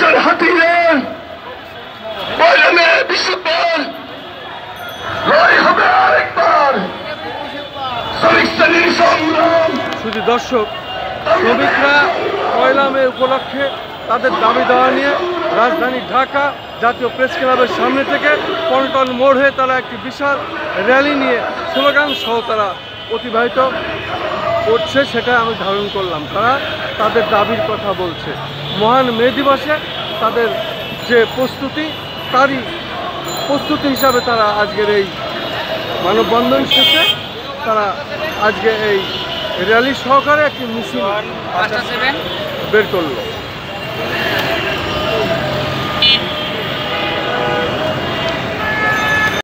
দুজন হাতিলেন বললামে বিশ্বপর লড়াই হবে আরেকবার শ্রমিক শ্রেণীর সংগ্রাম। শুধু দর্শক, শ্রমিকরা পয়লা মে উপলক্ষে তাদের দাবি দেওয়া নিয়ে রাজধানী ঢাকা জাতীয় প্রেস ক্লাবের সামনে থেকে পল্টন মোড় হয়ে তারা একটি বিশাল র্যালি নিয়ে স্লোগান সহ তারা অতিবাহিত করছে, সেটা আমি ধারণ করলাম। তারা তাদের দাবির কথা বলছে। মহান মে দিবসে তাদের যে প্রস্তুতি, তারই প্রস্তুতি হিসাবে তারা আজকের এই মানববন্ধন শেষে তারা আজকে এই র্যালি সহকারে একটি মিছিল বের করলো।